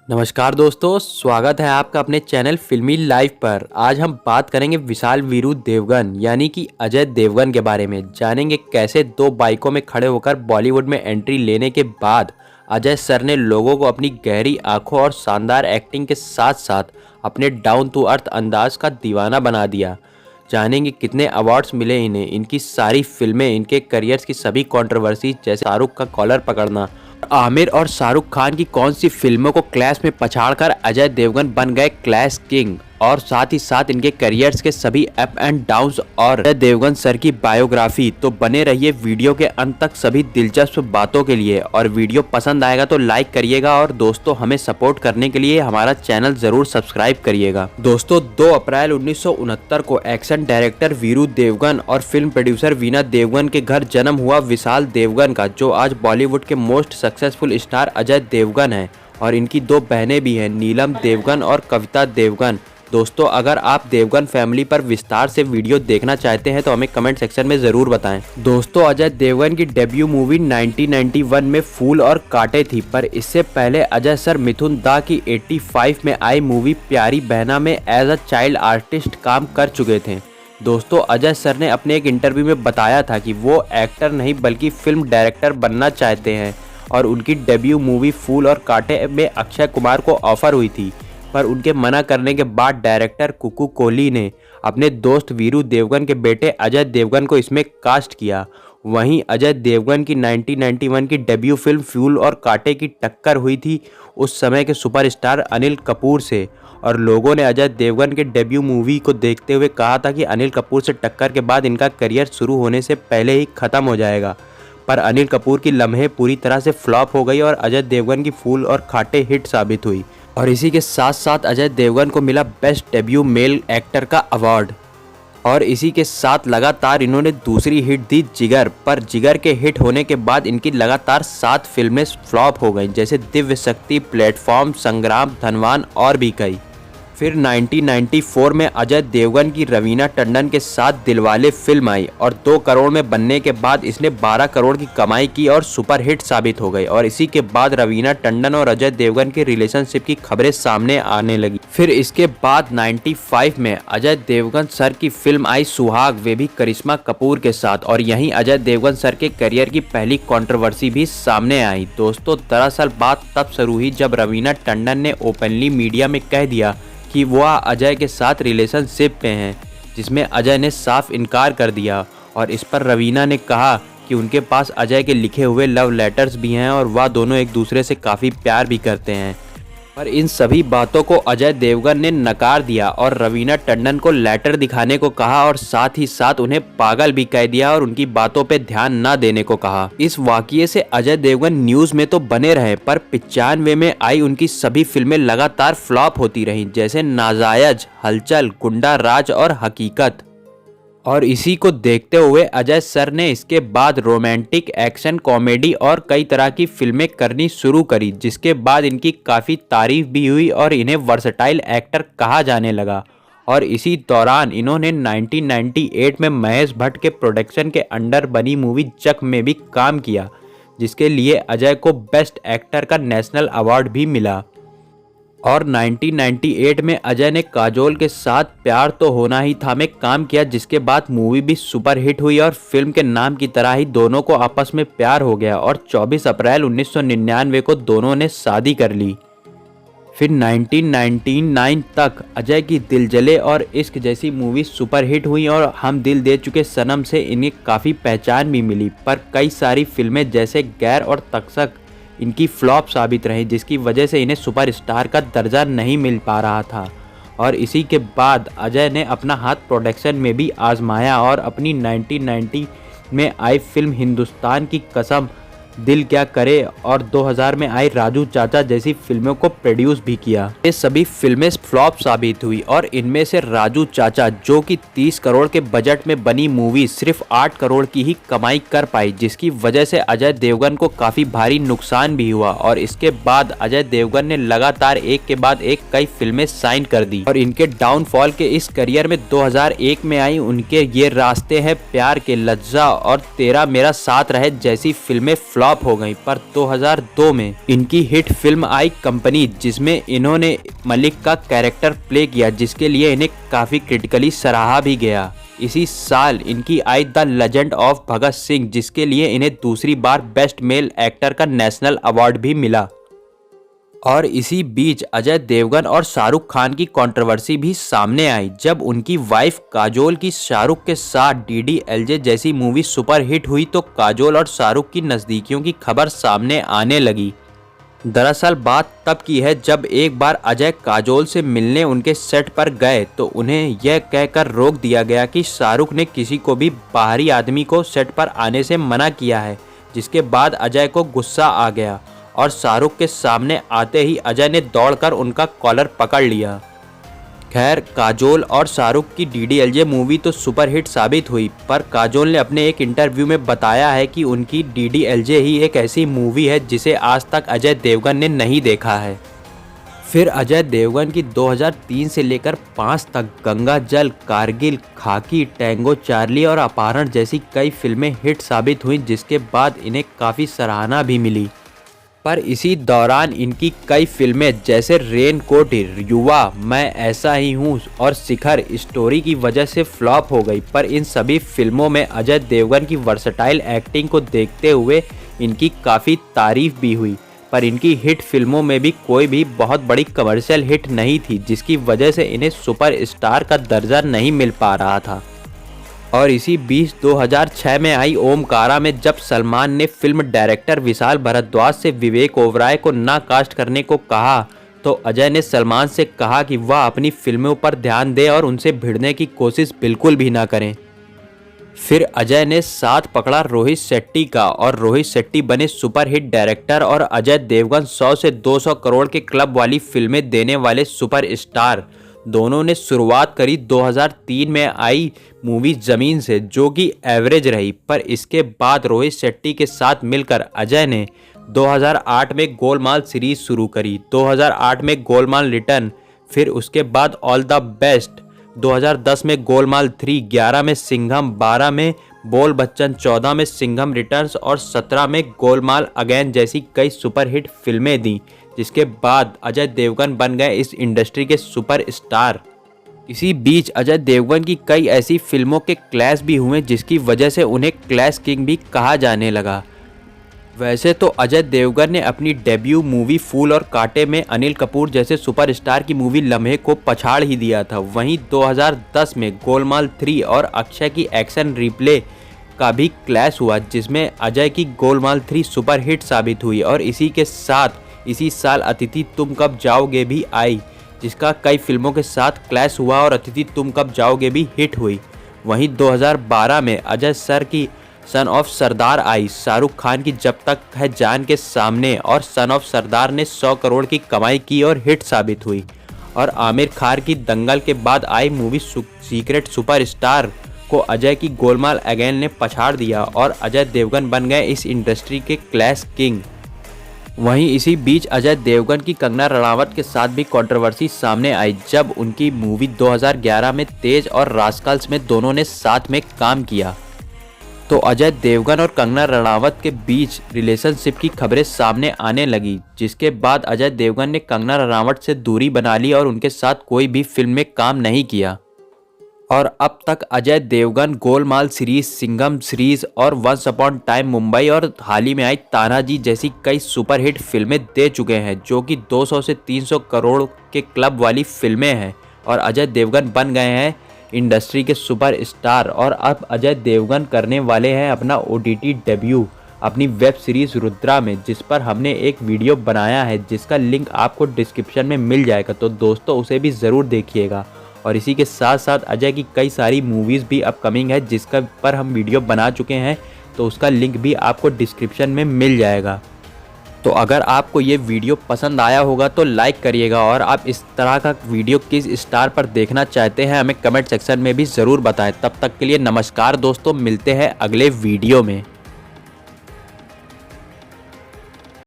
नमस्कार दोस्तों, स्वागत है आपका अपने चैनल फिल्मी लाइव पर। आज हम बात करेंगे विशाल वीरू देवगन यानी कि अजय देवगन के बारे में। जानेंगे कैसे दो बाइकों में खड़े होकर बॉलीवुड में एंट्री लेने के बाद अजय सर ने लोगों को अपनी गहरी आंखों और शानदार एक्टिंग के साथ साथ अपने डाउन टू अर्थ अंदाज का दीवाना बना दिया। जानेंगे कितने अवार्ड्स मिले इन्हें, इनकी सारी फिल्में, इनके करियर्स की सभी कंट्रोवर्सी जैसे शाहरुख का कॉलर पकड़ना, आमिर और शाहरुख खान की कौन सी फिल्मों को क्लैश में पछाड़कर अजय देवगन बन गए क्लैश किंग, और साथ ही साथ इनके करियर्स के सभी अप एंड डाउन्स और अजय देवगन सर की बायोग्राफी। तो बने रहिए वीडियो के अंत तक सभी दिलचस्प बातों के लिए। और वीडियो पसंद आएगा तो लाइक करिएगा और दोस्तों हमें सपोर्ट करने के लिए हमारा चैनल जरूर सब्सक्राइब करिएगा। दोस्तों 2 अप्रैल 1969 को एक्शन डायरेक्टर वीरू देवगन और फिल्म प्रोड्यूसर वीना देवगन के घर जन्म हुआ विशाल देवगन का, जो आज बॉलीवुड के most successful star Ajay Devgan हैं। और इनकी 2 बहनें भी हैं, नीलम देवगन और कविता देवगन। दोस्तों अगर आप देवगन फैमिली पर विस्तार से वीडियो देखना चाहते हैं तो हमें कमेंट सेक्शन में ज़रूर बताएं। दोस्तों अजय देवगन की डेब्यू मूवी 1991 में फूल और कांटे थी, पर इससे पहले अजय सर मिथुन दा की 85 में आई मूवी प्यारी बहना में एज अ चाइल्ड आर्टिस्ट काम कर चुके थे। दोस्तों अजय सर ने अपने एक इंटरव्यू में बताया था कि वो एक्टर नहीं बल्कि फिल्म डायरेक्टर बनना चाहते हैं, और उनकी डेब्यू मूवी फूल और कांटे में अक्षय कुमार को ऑफर हुई थी, पर उनके मना करने के बाद डायरेक्टर कुकू कोहली ने अपने दोस्त वीरू देवगन के बेटे अजय देवगन को इसमें कास्ट किया। वहीं अजय देवगन की 1991 की डेब्यू फिल्म फूल और कांटे की टक्कर हुई थी उस समय के सुपरस्टार अनिल कपूर से, और लोगों ने अजय देवगन के डेब्यू मूवी को देखते हुए कहा था कि अनिल कपूर से टक्कर के बाद इनका करियर शुरू होने से पहले ही ख़त्म हो जाएगा। पर अनिल कपूर की लम्हे पूरी तरह से फ्लॉप हो गई और अजय देवगन की फूल और कांटे हिट साबित हुई। और इसी के साथ साथ अजय देवगन को मिला बेस्ट डेब्यू मेल एक्टर का अवार्ड। और इसी के साथ लगातार इन्होंने दूसरी हिट दी जिगर, पर जिगर के हिट होने के बाद इनकी लगातार 7 फिल्में फ्लॉप हो गईं, जैसे दिव्य शक्ति, प्लेटफॉर्म, संग्राम, धनवान और भी कई। फिर 1994 में अजय देवगन की रवीना टंडन के साथ दिलवाले फिल्म आई और 2 करोड़ में बनने के बाद इसने 12 करोड़ की कमाई की और सुपरहिट साबित हो गई। और इसी के बाद रवीना टंडन और अजय देवगन के रिलेशनशिप की खबरें सामने आने लगी। फिर इसके बाद 95 में अजय देवगन सर की फिल्म आई सुहाग, वे भी करिश्मा कपूर के साथ, और यहीं अजय देवगन सर के करियर की पहली कंट्रोवर्सी भी सामने आई। दोस्तों दरअसल बात तब शुरू हुई जब रवीना टंडन ने ओपनली मीडिया में कह दिया कि वह अजय के साथ रिलेशनशिप में हैं, जिसमें अजय ने साफ इनकार कर दिया। और इस पर रवीना ने कहा कि उनके पास अजय के लिखे हुए लव लेटर्स भी हैं और वह दोनों एक दूसरे से काफ़ी प्यार भी करते हैं। पर इन सभी बातों को अजय देवगन ने नकार दिया और रवीना टंडन को लेटर दिखाने को कहा और साथ ही साथ उन्हें पागल भी कह दिया और उनकी बातों पे ध्यान न देने को कहा। इस वाकये से अजय देवगन न्यूज में तो बने रहे, पर 95 में आई उनकी सभी फिल्में लगातार फ्लॉप होती रहीं, जैसे नाजायज, हलचल, गुंडा राज और हकीकत। और इसी को देखते हुए अजय सर ने इसके बाद रोमांटिक, एक्शन, कॉमेडी और कई तरह की फिल्में करनी शुरू करी, जिसके बाद इनकी काफ़ी तारीफ भी हुई और इन्हें वर्सटाइल एक्टर कहा जाने लगा। और इसी दौरान इन्होंने 1998 में महेश भट्ट के प्रोडक्शन के अंडर बनी मूवी जख्म में भी काम किया, जिसके लिए अजय को बेस्ट एक्टर का नेशनल अवार्ड भी मिला। और 1998 में अजय ने काजोल के साथ प्यार तो होना ही था में काम किया, जिसके बाद मूवी भी सुपर हिट हुई और फिल्म के नाम की तरह ही दोनों को आपस में प्यार हो गया और 24 अप्रैल 1999 को दोनों ने शादी कर ली। फिर 1999 तक अजय की दिल जले और इश्क जैसी मूवी सुपर हिट हुई और हम दिल दे चुके सनम से इन्हें काफ़ी पहचान भी मिली, पर कई सारी फिल्में जैसे गैर और तक्षक इनकी फ्लॉप साबित रही, जिसकी वजह से इन्हें सुपरस्टार का दर्जा नहीं मिल पा रहा था। और इसी के बाद अजय ने अपना हाथ प्रोडक्शन में भी आजमाया और अपनी 1990 में आई फिल्म हिंदुस्तान की कसम, दिल क्या करे और 2000 में आई राजू चाचा जैसी फिल्मों को प्रोड्यूस भी किया। ये सभी फिल्में फ्लॉप साबित हुई और इनमें से राजू चाचा, जो कि 30 करोड़ के बजट में बनी मूवी, सिर्फ 8 करोड़ की ही कमाई कर पाई, जिसकी वजह से अजय देवगन को काफ़ी भारी नुकसान भी हुआ। और इसके बाद अजय देवगन ने लगातार एक के बाद एक कई फिल्में साइन कर दी और इनके डाउनफॉल के इस करियर में 2001 में आई उनके ये रास्ते हैं प्यार के, लज्जा और तेरा मेरा साथ रहे जैसी फिल्में फ्लॉप फ्लॉप हो गई। पर 2002 में इनकी हिट फिल्म आई कंपनी, जिसमें इन्होंने मलिक का कैरेक्टर प्ले किया, जिसके लिए इन्हें काफ़ी क्रिटिकली सराहा भी गया। इसी साल इनकी I the legend of Bhagat Singh, जिसके लिए इन्हें दूसरी बार बेस्ट मेल एक्टर का नेशनल अवार्ड भी मिला। और इसी बीच अजय देवगन और शाहरुख खान की कंट्रोवर्सी भी सामने आई, जब उनकी वाइफ काजोल की शाहरुख के साथ DDLJ जैसी मूवी सुपर हिट हुई तो काजोल और शाहरुख की नज़दीकियों की खबर सामने आने लगी। दरअसल बात तब की है जब एक बार अजय काजोल से मिलने उनके सेट पर गए तो उन्हें यह कहकर रोक दिया गया कि शाहरुख ने किसी को भी बाहरी आदमी को सेट पर आने से मना किया है, जिसके बाद अजय को गुस्सा आ गया और शाहरुख के सामने आते ही अजय ने दौड़कर उनका कॉलर पकड़ लिया। खैर, काजोल और शाहरुख की DDLJ मूवी तो सुपरहिट साबित हुई, पर काजोल ने अपने एक इंटरव्यू में बताया है कि उनकी DDLJ ही एक ऐसी मूवी है जिसे आज तक अजय देवगन ने नहीं देखा है। फिर अजय देवगन की 2003 से लेकर 5 तक गंगा जल, कारगिल, खाकी, टैंगो चार्ली और अपहरण जैसी कई फिल्में हिट साबित हुईं, जिसके बाद इन्हें काफ़ी सराहना भी मिली। पर इसी दौरान इनकी कई फिल्में जैसे रेनकोट, युवा, मैं ऐसा ही हूँ और शिखर स्टोरी की वजह से फ्लॉप हो गई। पर इन सभी फिल्मों में अजय देवगन की वर्सटाइल एक्टिंग को देखते हुए इनकी काफ़ी तारीफ भी हुई, पर इनकी हिट फिल्मों में भी कोई भी बहुत बड़ी कमर्शियल हिट नहीं थी, जिसकी वजह से इन्हें सुपरस्टार का दर्जा नहीं मिल पा रहा था। और इसी बीच 2006 में आई ओमकारा में जब सलमान ने फिल्म डायरेक्टर विशाल भारद्वाज से विवेक ओबराय को ना कास्ट करने को कहा तो अजय ने सलमान से कहा कि वह अपनी फिल्मों पर ध्यान दें और उनसे भिड़ने की कोशिश बिल्कुल भी ना करें। फिर अजय ने साथ पकड़ा रोहित शेट्टी का और रोहित शेट्टी बने सुपरहिट डायरेक्टर और अजय देवगन 100 से 200 करोड़ के क्लब वाली फिल्में देने वाले सुपरस्टार। दोनों ने शुरुआत करी 2003 में आई मूवी ज़मीन से, जो कि एवरेज रही, पर इसके बाद रोहित शेट्टी के साथ मिलकर अजय ने 2008 में गोलमाल सीरीज शुरू करी, 2008 में गोलमाल रिटर्न, फिर उसके बाद ऑल द बेस्ट, 2010 में गोलमाल 3, 11 में सिंघम, 12 में बोल बच्चन, 14 में सिंघम रिटर्न्स और 17 में गोलमाल अगेन जैसी कई सुपरहिट फिल्में दी, जिसके बाद अजय देवगन बन गए इस इंडस्ट्री के सुपरस्टार। इसी बीच अजय देवगन की कई ऐसी फिल्मों के क्लैश भी हुए, जिसकी वजह से उन्हें क्लैश किंग भी कहा जाने लगा। वैसे तो अजय देवगन ने अपनी डेब्यू मूवी फूल और कांटे में अनिल कपूर जैसे सुपरस्टार की मूवी लम्हे को पछाड़ ही दिया था। वहीं 2010 में गोलमाल 3 और अक्षय की एक्शन रिप्ले का भी क्लैश हुआ, जिसमें अजय की गोलमाल 3 सुपरहिट साबित हुई और इसी के साथ इसी साल अतिथि तुम कब जाओगे भी आई, जिसका कई फिल्मों के साथ क्लैश हुआ और अतिथि तुम कब जाओगे भी हिट हुई। वहीं 2012 में अजय सर की सन ऑफ सरदार आई, शाहरुख खान की जब तक है जान के सामने, और सन ऑफ सरदार ने 100 करोड़ की कमाई की और हिट साबित हुई। और आमिर खान की दंगल के बाद आई मूवी सीक्रेट सुपरस्टार को अजय की गोलमाल अगेन ने पछाड़ दिया और अजय देवगन बन गए इस इंडस्ट्री के क्लैश किंग। वहीं इसी बीच अजय देवगन की कंगना रणावत के साथ भी कंट्रोवर्सी सामने आई, जब उनकी मूवी 2011 में तेज और रास्कल्स में दोनों ने साथ में काम किया तो अजय देवगन और कंगना रणावत के बीच रिलेशनशिप की खबरें सामने आने लगी, जिसके बाद अजय देवगन ने कंगना रणावत से दूरी बना ली और उनके साथ कोई भी फिल्म में काम नहीं किया। और अब तक अजय देवगन गोलमाल सीरीज, सिंघम सीरीज और वंस अपॉन टाइम मुंबई और हाल ही में आई तानाजी जैसी कई सुपरहिट फिल्में दे चुके हैं, जो कि 200 से 300 करोड़ के क्लब वाली फिल्में हैं। और अजय देवगन बन गए हैं इंडस्ट्री के सुपरस्टार। और अब अजय देवगन करने वाले हैं अपना OTT डेब्यू अपनी वेब सीरीज रुद्रा में, जिस पर हमने एक वीडियो बनाया है, जिसका लिंक आपको डिस्क्रिप्शन में मिल जाएगा, तो दोस्तों उसे भी ज़रूर देखिएगा। और इसी के साथ साथ अजय की कई सारी मूवीज़ भी अपकमिंग है, जिसका पर हम वीडियो बना चुके हैं, तो उसका लिंक भी आपको डिस्क्रिप्शन में मिल जाएगा। तो अगर आपको ये वीडियो पसंद आया होगा तो लाइक करिएगा, और आप इस तरह का वीडियो किस स्टार पर देखना चाहते हैं हमें कमेंट सेक्शन में भी ज़रूर बताएं। तब तक के लिए नमस्कार दोस्तों, मिलते हैं अगले वीडियो में।